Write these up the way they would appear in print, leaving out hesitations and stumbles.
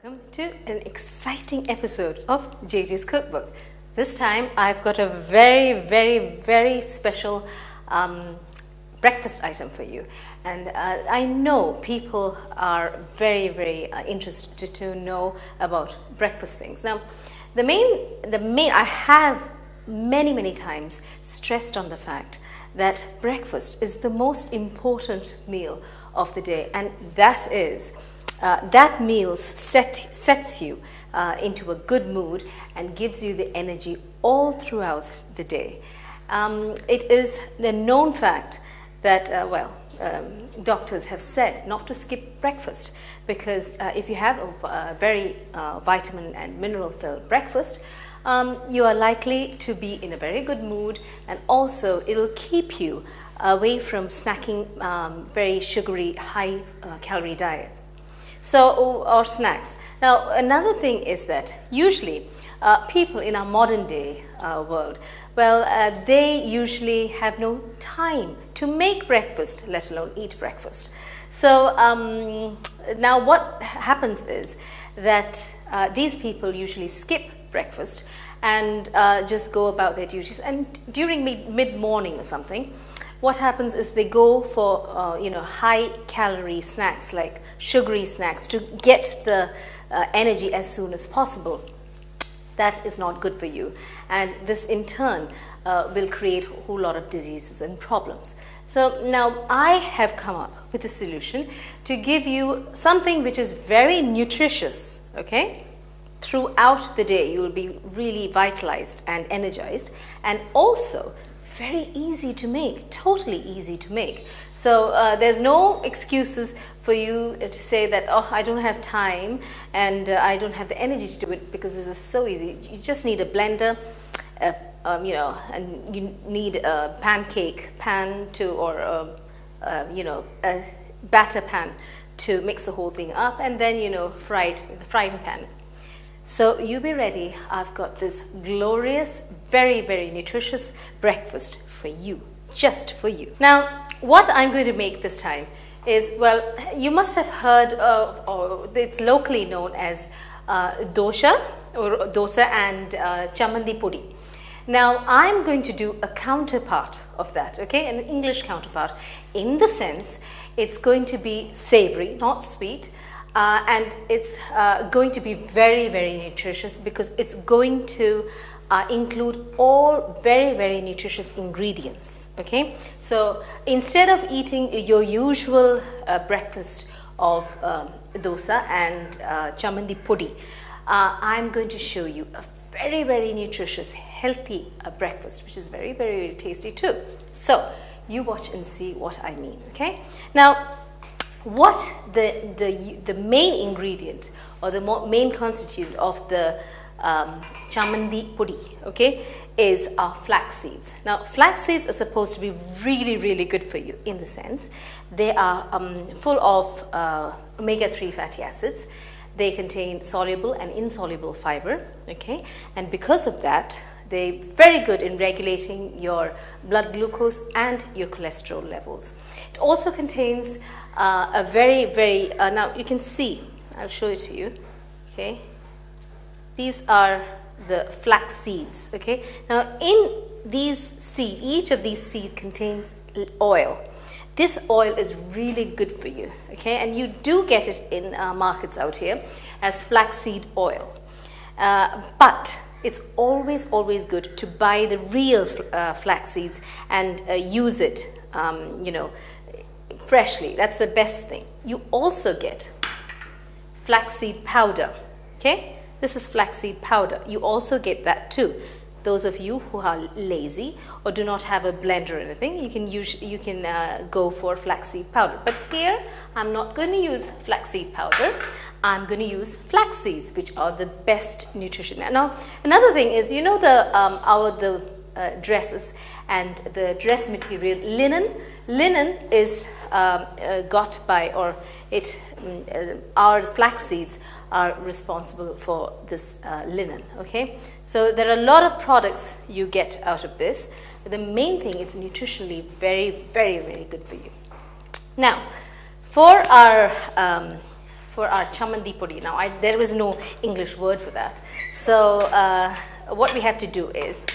Welcome to an exciting episode of Jagee's Cookbook. This time I've got a very special breakfast item for you, and I know people are very interested to know about breakfast things. Now, the main I have many times stressed on the fact that breakfast is the most important meal of the day, and that is that meal sets you into a good mood and gives you the energy all throughout the day. It is a known fact that, doctors have said not to skip breakfast, because if you have a very vitamin and mineral filled breakfast, you are likely to be in a very good mood, and also it'll keep you away from snacking very sugary, high calorie diet. Or snacks. Now, another thing is that usually people in our modern day world, they usually have no time to make breakfast, let alone eat breakfast. So now what happens is that these people usually skip breakfast and just go about their duties, and during mid-morning or something, what happens is they go for high calorie snacks, like sugary snacks, to get the energy as soon as possible. That is not good for you, and this in turn will create a whole lot of diseases and problems. So now I have come up with a solution to give you something which is very nutritious, okay? Throughout the day you will be really vitalized and energized, and also very easy to make, totally easy to make. So there's no excuses for you to say that, oh, I don't have time and I don't have the energy to do it, because this is so easy. You just need a blender, and you need a pancake pan or a batter pan to mix the whole thing up, and then fry it in the frying pan. So you be ready. I've got this glorious, very nutritious breakfast for you, just for you. Now, what I'm going to make this time is, you must have heard of, or it's locally known as dosa and chamandi pudi. Now, I'm going to do a counterpart of that, okay, an English counterpart, in the sense it's going to be savory, not sweet. And it's going to be very nutritious, because it's going to include all very nutritious ingredients, okay? So instead of eating your usual breakfast of dosa and chamandi pudi, I'm going to show you a very nutritious, healthy breakfast, which is very tasty too. So you watch and see what I mean, okay? Now, what the main ingredient or the main constituent of the chamandi pudi, okay, is our flax seeds. Now, flax seeds are supposed to be really good for you, in the sense they are full of omega-3 fatty acids. They contain soluble and insoluble fiber, okay, and because of that, they're very good in regulating your blood glucose and your cholesterol levels. It also contains a very now you can see, I'll show it to you, okay. These are the flax seeds, okay. Now, in these seeds, each of these seeds contains oil. This oil is really good for you, okay, and you do get it in markets out here as flaxseed oil, but it's always good to buy the real flax seeds and use it, freshly. That's the best thing. You also get flaxseed powder, okay? This is flaxseed powder. You also get that too. Those of you who are lazy or do not have a blender or anything, you can go for flaxseed powder. But here, I'm not going to use flaxseed powder. I'm going to use flax seeds, which are the best nutrition. Now, another thing is, the dresses and the dress material, linen. Linen is got by, or it our flax seeds are responsible for this linen, okay? So there are a lot of products you get out of this. The main thing, it's nutritionally very good for you. Now, for our for our chamandi podi. Now, there is no English word for that. So, what we have to do is,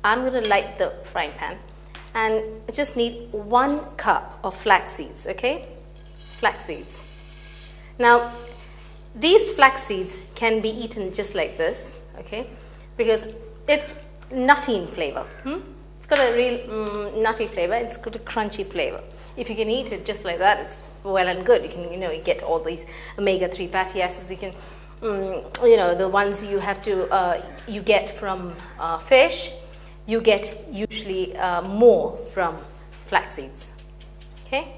I'm going to light the frying pan, and I just need 1 cup of flax seeds, okay? Flax seeds. Now, these flax seeds can be eaten just like this, okay? Because it's nutty in flavor. It's got a real nutty flavor. It's got a crunchy flavor. If you can eat it just like that, it's well and good. You can, you get all these omega-3 fatty acids. You can, the ones you have to, you get from fish, you get usually more from flax seeds, okay?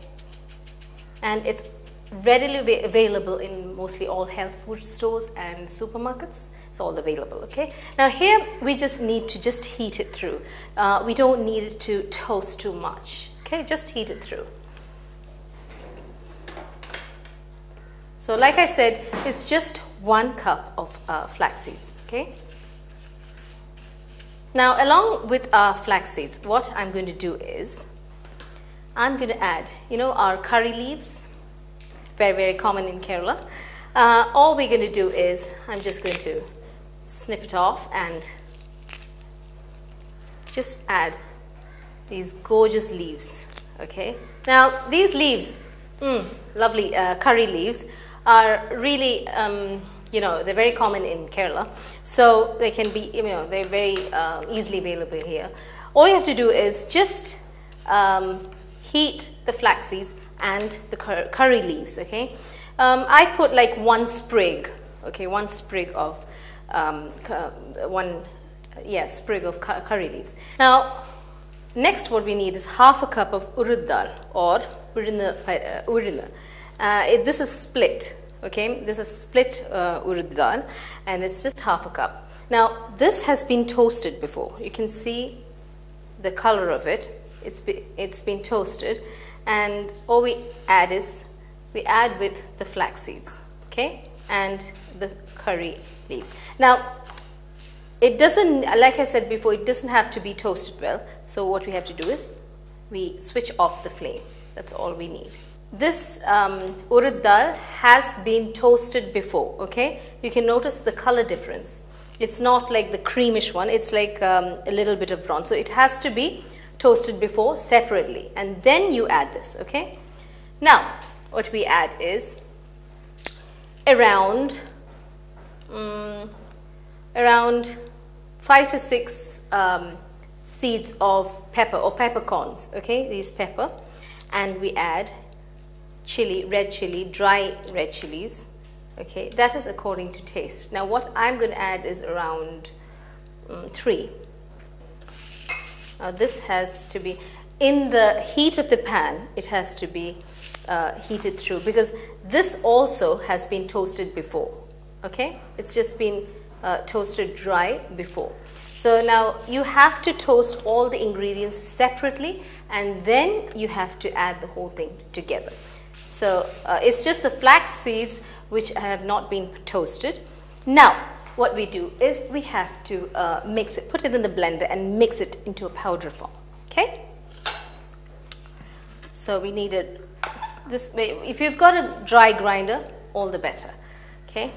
And it's readily available in mostly all health food stores and supermarkets. It's all available, okay? Now here we just need to just heat it through. We don't need it to toast too much, okay? Just heat it through. So like I said, it's just 1 cup of flax seeds, okay? Now along with our flax seeds, what I'm going to do is, I'm going to add, our curry leaves. Very, very common in Kerala. All we're going to do is, I'm just going to snip it off and just add these gorgeous leaves, okay? Now, these leaves, lovely curry leaves, are really, they're very common in Kerala. So they can be, they're very easily available here. All you have to do is just heat the flax seeds and the curry leaves, okay? I put like 1 sprig, okay, 1 sprig of sprig of curry leaves. Now, next what we need is half a cup of urud dal or urina. This is split, okay? This is split urud dal, and it's just half a cup. Now, this has been toasted before. You can see the color of it. It's been toasted. And all we add is, we add with the flax seeds, okay, and the curry leaves. Now, it doesn't, like I said before, it doesn't have to be toasted well. So what we have to do is, we switch off the flame. That's all we need. This urud dal has been toasted before, okay? You can notice the color difference. It's not like the creamish one. It's like a little bit of brown. So it has to be toasted before separately, and then you add this, okay? Now, what we add is around 5 to 6 seeds of pepper or peppercorns, okay? These pepper, and we add chili, red chili, dry red chilies, okay? That is according to taste. Now, what I'm going to add is around 3. Now this has to be, in the heat of the pan, it has to be heated through, because this also has been toasted before, okay? It's just been toasted dry before. So now you have to toast all the ingredients separately, and then you have to add the whole thing together. So it's just the flax seeds which have not been toasted. Now, what we do is we have to mix it, put it in the blender and mix it into a powder form, okay? So we need it this way. If you've got a dry grinder, all the better, okay?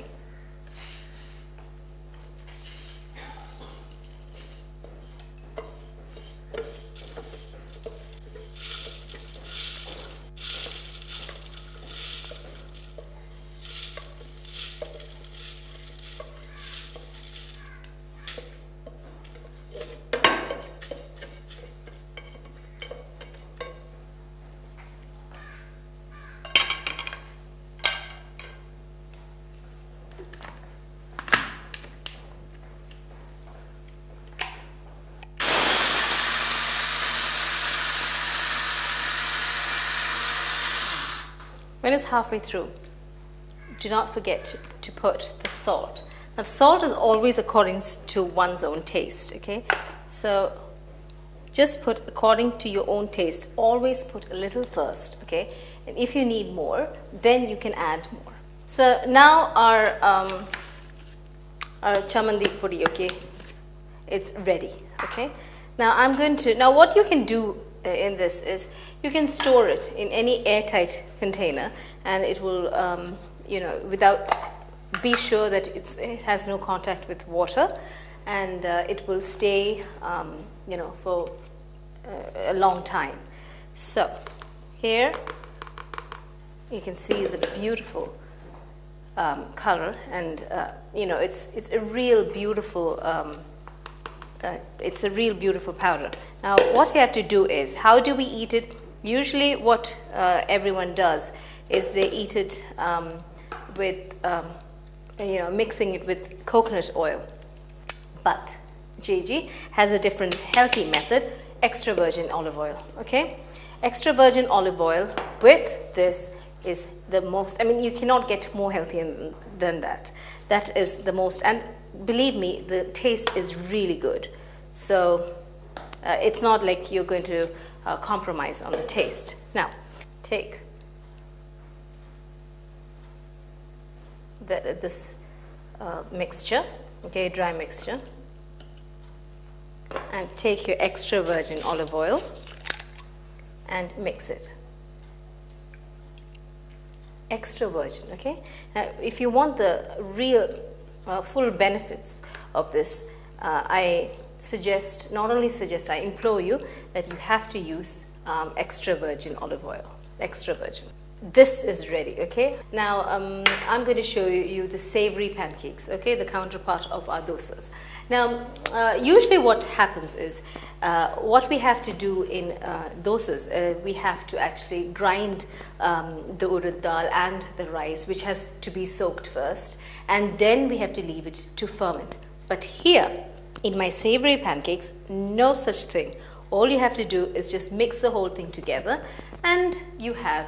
When it's halfway through, do not forget to put the salt. Now, the salt is always according to one's own taste, okay? So just put according to your own taste. Always put a little first, okay? And if you need more, then you can add more. So now our chamandi pudi, okay, it's ready, okay? Now what you can do in this is, you can store it in any airtight container, and it will without, be sure that it has no contact with water, and it will stay, for a long time. So here you can see the beautiful color, and it's a real beautiful powder. Now what we have to do is, how do we eat it? Usually what everyone does is they eat it with mixing it with coconut oil, but Jagee has a different healthy method: extra virgin olive oil. Okay, extra virgin olive oil with this is the most, you cannot get more healthy than that. That is the most, and believe me, the taste is really good. So it's not like you're going to compromise on the taste. Now take this mixture, okay, dry mixture, and take your extra virgin olive oil and mix it. Extra virgin, okay? Now, if you want the real full benefits of this, I implore you that you have to use extra virgin olive oil, extra virgin. This is ready, okay? Now I'm going to show you the savory pancakes, okay, the counterpart of our dosas. Now usually what happens is, what we have to do in dosas, we have to actually grind the urad dal and the rice, which has to be soaked first, and then we have to leave it to ferment. But here in my savory pancakes, no such thing. All you have to do is just mix the whole thing together, and you have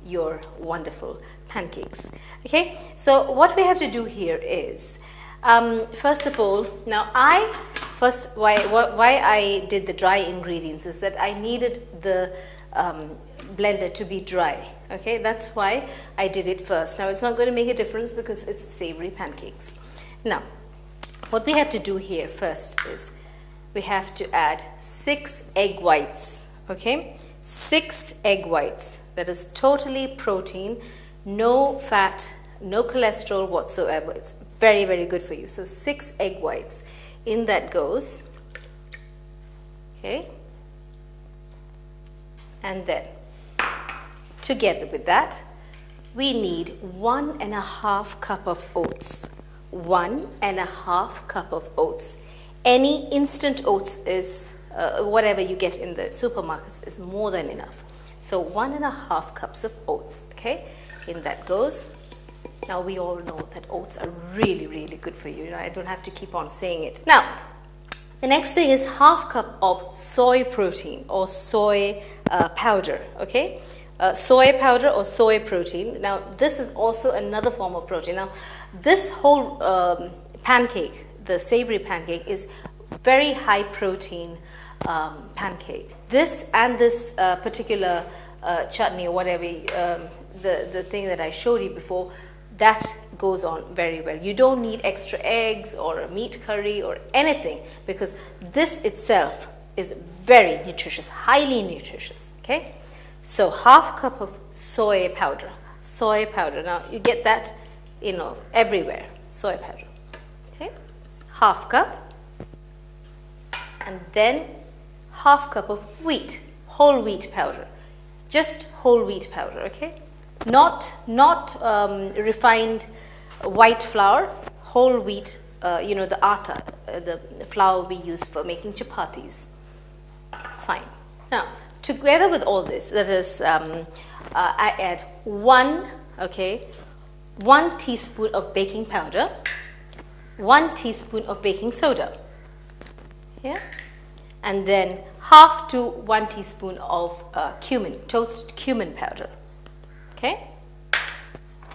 your wonderful pancakes. Okay, so what we have to do here is, first of all, now why I did the dry ingredients is that I needed the blender to be dry. Okay, that's why I did it first. Now it's not going to make a difference because it's savory pancakes. Now what we have to do here first is we have to add 6 egg whites. Okay, 6 egg whites. That is totally protein, no fat, no cholesterol whatsoever. It's very, very good for you. So 6 egg whites. In that goes. Okay. And then together with that, we need 1.5 cup of oats. 1.5 cup of oats. Any instant oats is, whatever you get in the supermarkets is more than enough. So 1.5 cups of oats, okay? In that goes. Now we all know that oats are really, really good for you. I don't have to keep on saying it. Now, the next thing is 1/2 cup of soy protein or soy powder, okay? Soy powder or soy protein. Now, this is also another form of protein. Now, this whole pancake, the savory pancake, is very high protein pancake. This and this particular chutney or whatever, the thing that I showed you before, that goes on very well. You don't need extra eggs or a meat curry or anything, because this itself is very nutritious, highly nutritious, okay? So 1/2 cup of soy powder. Soy powder. Now you get that, everywhere. Soy powder. Okay? 1/2 cup. And then 1/2 cup of wheat, whole wheat powder. Just whole wheat powder, okay? Not refined white flour, whole wheat, the atta, the flour we use for making chapatis. Fine. Now, together with all this, that is, I add 1 teaspoon of baking powder, 1 teaspoon of baking soda, yeah, and then 1/2 to 1 teaspoon of cumin, toasted cumin powder, okay,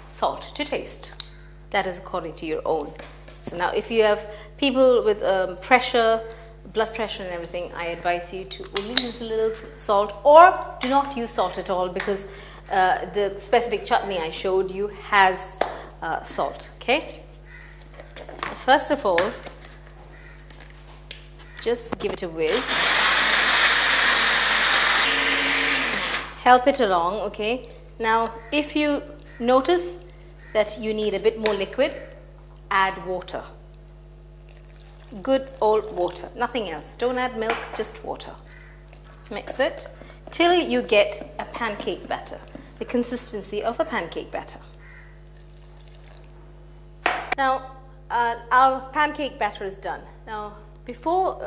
salt to taste. That is according to your own. So now if you have people with pressure, blood pressure and everything, I advise you to only use a little salt, or do not use salt at all, because the specific chutney I showed you has salt, okay? First of all, just give it a whiz. Help it along, okay? Now, if you notice that you need a bit more liquid, add water. Good old water, nothing else. Don't add milk, just water. Mix it till you get a pancake batter, the consistency of a pancake batter. Now, our pancake batter is done. Now, before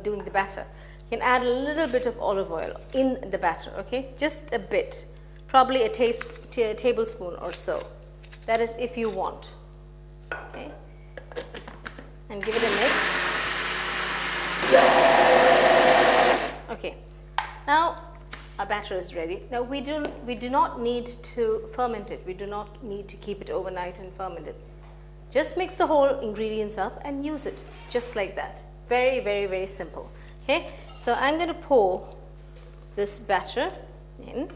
doing the batter, you can add a little bit of olive oil in the batter, okay? Just a bit, probably a tablespoon or so. That is if you want, okay? And give it a mix. Okay, now our batter is ready. Now we do not need to ferment it. We do not need to keep it overnight and ferment it. Just mix the whole ingredients up and use it just like that. Very, very, very simple. Okay, so I'm going to pour this batter in.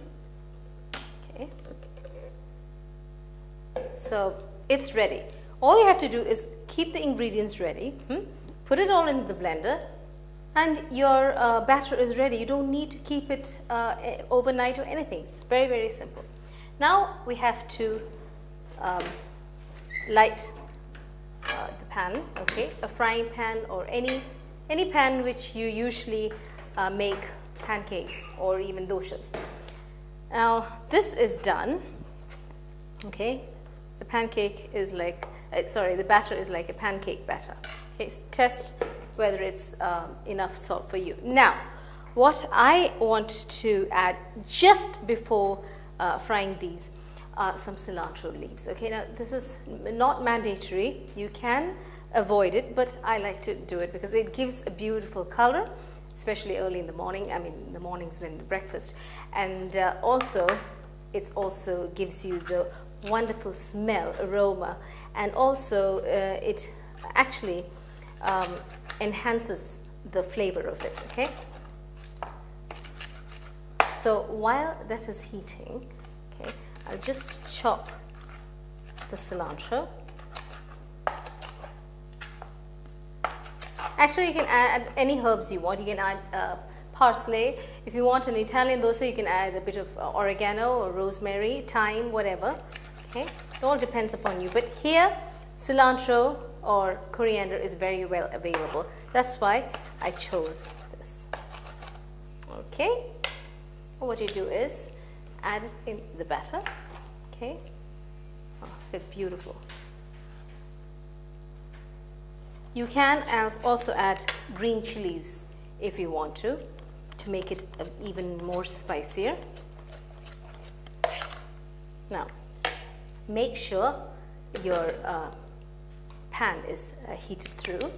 Okay, so it's ready. All you have to do is keep the ingredients ready, put it all in the blender, and your batter is ready. You don't need to keep it overnight or anything. It's very, very simple. Now we have to light the pan, okay? A frying pan or any pan which you usually make pancakes or even doshas. Now this is done, okay? The pancake is like, the batter is like a pancake batter. Okay, so test whether it's enough salt for you. Now, what I want to add just before frying these are some cilantro leaves. Okay, now this is not mandatory. You can avoid it, but I like to do it because it gives a beautiful color, especially early in the morning. I mean, in the mornings when breakfast, and it also gives you the wonderful smell, aroma, and also it actually enhances the flavor of it. Okay, so while that is heating, okay, I'll just chop the cilantro. Actually, you can add any herbs you want. You can add parsley. If you want an Italian dosa, you can add a bit of oregano or rosemary, thyme, whatever. Okay, it all depends upon you. But here, cilantro or coriander is very well available. That's why I chose this. Okay, what you do is add it in the batter. Okay, oh, they're beautiful. You can also add green chilies if you want to make it even more spicier. Now, make sure your pan is heated through,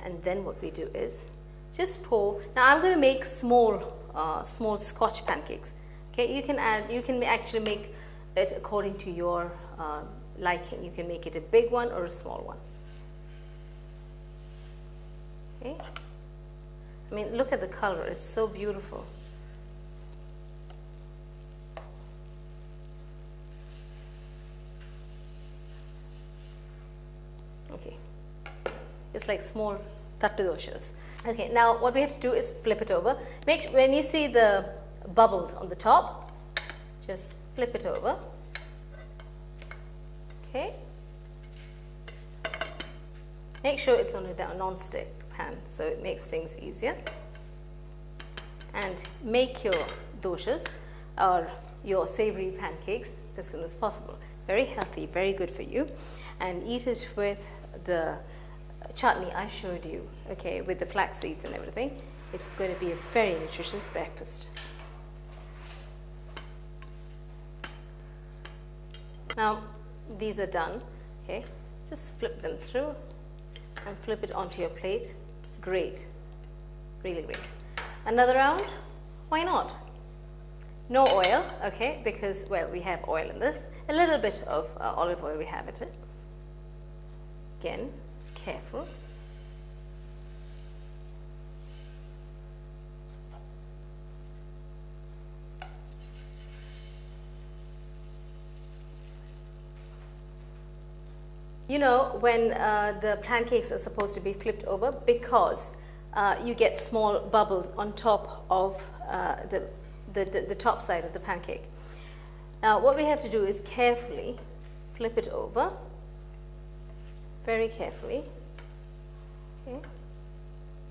and then what we do is just pour. Now I'm going to make small Scotch pancakes. Okay, you can actually make it according to your liking. You can make it a big one or a small one. Okay, I mean, look at the color, it's so beautiful. Okay, it's like small tattu doshas. Okay, now what we have to do is flip it over. When you see the bubbles on the top, just flip it over. Okay, make sure it's on a non-stick pan so it makes things easier, and make your doshas or your savory pancakes as soon as possible. Very healthy, very good for you, and eat it with the chutney I showed you, okay, with the flax seeds and everything. It's going to be a very nutritious breakfast. Now these are done, okay, just flip them through and flip it onto your plate. Great, really great. Another round? Why not? No oil, okay, because, well, we have oil in this. A little bit of olive oil we have it. Again, careful. You know, when the pancakes are supposed to be flipped over, because you get small bubbles on top of the top side of the pancake. Now what we have to do is carefully flip it over, very carefully. Okay.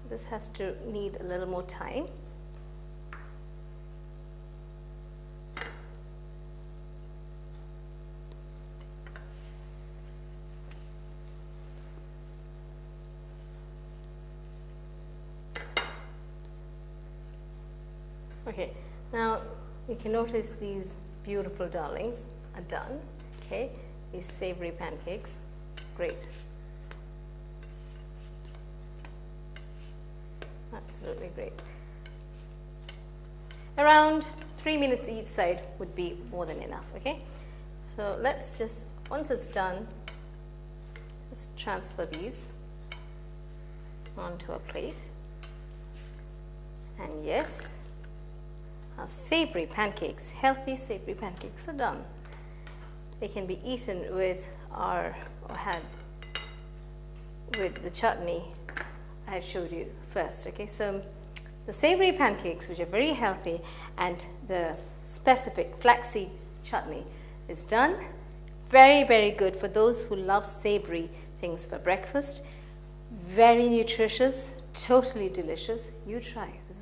This has to need a little more time. Okay, now you can notice these beautiful darlings are done. Okay, these savory pancakes, great. Absolutely great. Around 3 minutes each side would be more than enough, okay? So let's just, once it's done, let's transfer these onto a plate. And yes, our savory pancakes, healthy savory pancakes are done. They can be eaten with with the chutney I had showed you first. Okay, so the savory pancakes, which are very healthy, and the specific flaxseed chutney is done. Very, very good for those who love savory things for breakfast. Very nutritious, totally delicious. You try. This